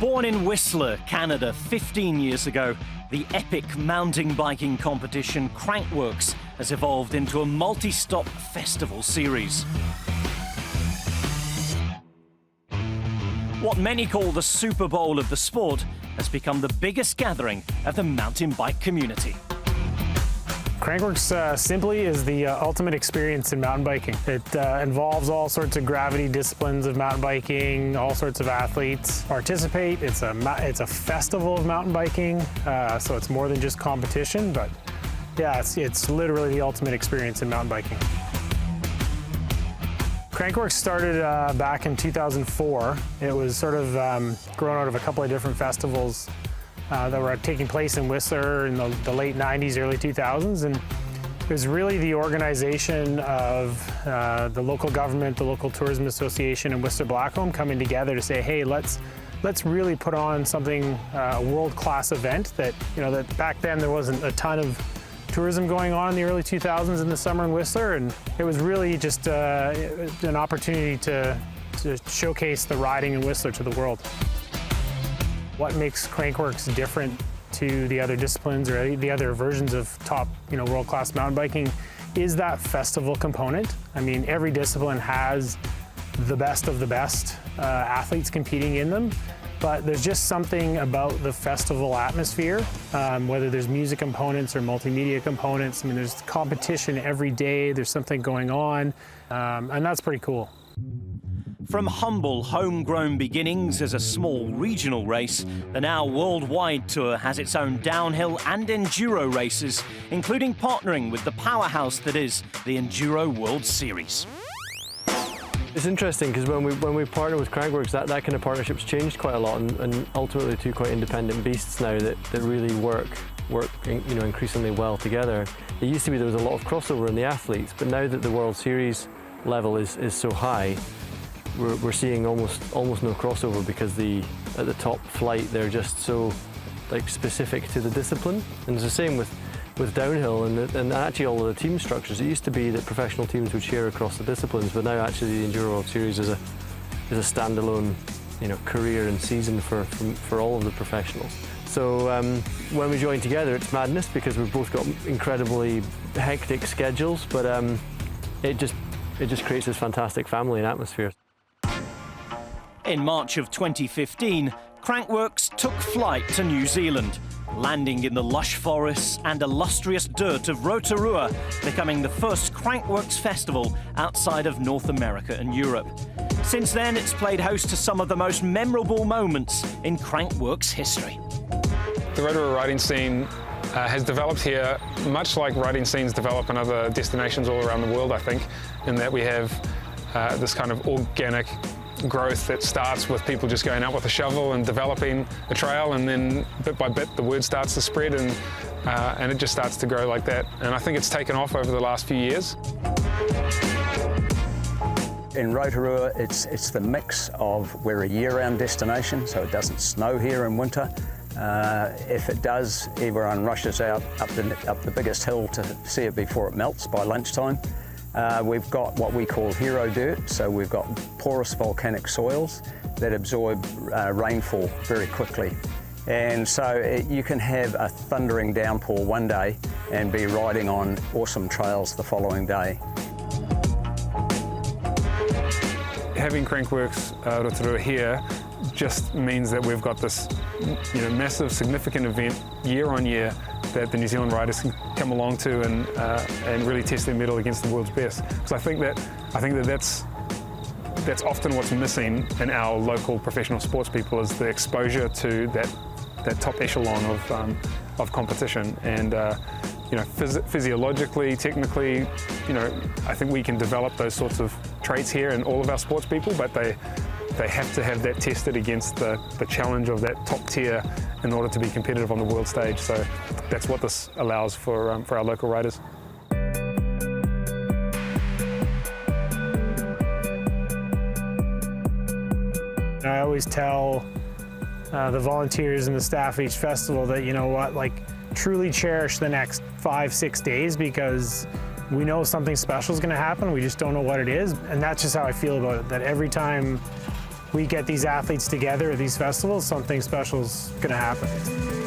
Born in Whistler, Canada, 15 years ago, the epic mountain biking competition Crankworx has evolved into a multi-stop festival series. What many call the Super Bowl of the sport has become the biggest gathering of the mountain bike community. Crankworx simply is the ultimate experience in mountain biking. It involves all sorts of gravity disciplines of mountain biking, all sorts of athletes participate. It's a festival of mountain biking, so it's more than just competition, but yeah, it's literally the ultimate experience in mountain biking. Crankworx started back in 2004. It was sort of grown out of a couple of different festivals that were taking place in Whistler in the late 90s, early 2000s, and it was really the organization of the local government, the local tourism association, and Whistler Blackcomb coming together to say, hey, let's really put on something, a world-class event that, that back then there wasn't a ton of tourism going on in the early 2000s in the summer in Whistler, and it was really just an opportunity to showcase the riding in Whistler to the world. What makes Crankworx different to the other disciplines or the other versions of top, world-class mountain biking is that festival component. I mean, every discipline has the best of the best athletes competing in them, but there's just something about the festival atmosphere, whether there's music components or multimedia components. I mean, there's competition every day, there's something going on, and that's pretty cool. From humble, homegrown beginnings as a small regional race, the now worldwide tour has its own downhill and enduro races, including partnering with the powerhouse that is the Enduro World Series. It's interesting because when we partner with Crankworx, that kind of partnership's changed quite a lot, and ultimately two quite independent beasts now that really work increasingly well together. It used to be there was a lot of crossover in the athletes, but now that the World Series level is so high, we're seeing almost no crossover because at the top flight they're just so specific to the discipline. And it's the same with downhill and actually all of the team structures. It used to be that professional teams would share across the disciplines, but now actually the Enduro World Series is a standalone career and season for all of the professionals. So when we join together, it's madness because we've both got incredibly hectic schedules, but it just creates this fantastic family and atmosphere. In March of 2015, Crankworx took flight to New Zealand, landing in the lush forests and illustrious dirt of Rotorua, becoming the first Crankworx festival outside of North America and Europe. Since then, it's played host to some of the most memorable moments in Crankworx history. The Rotorua riding scene has developed here much like riding scenes develop in other destinations all around the world, I think, in that we have this kind of organic growth that starts with people just going out with a shovel and developing a trail, and then bit by bit the word starts to spread, and it just starts to grow like that. And I think it's taken off over the last few years. In Rotorua, it's the mix of we're a year-round destination, so it doesn't snow here in winter. If it does, everyone rushes out up the biggest hill to see it before it melts by lunchtime. We've got what we call hero dirt, so we've got porous volcanic soils that absorb rainfall very quickly. And so you can have a thundering downpour one day and be riding on awesome trails the following day. Having Crankworx Rotorua here just means that we've got this massive, significant event year on year that the New Zealand riders can come along to and really test their mettle against the world's best. Because I think that's often what's missing in our local professional sports people is the exposure to that top echelon of competition. And physiologically, technically, I think we can develop those sorts of traits here in all of our sports people, but they have to have that tested against the challenge of that top tier in order to be competitive on the world stage. So that's what this allows for our local riders. I always tell the volunteers and the staff of each festival that, truly cherish the next 5-6 days, because we know something special is going to happen. We just don't know what it is. And that's just how I feel about it, that every time we get these athletes together at these festivals, something special is going to happen.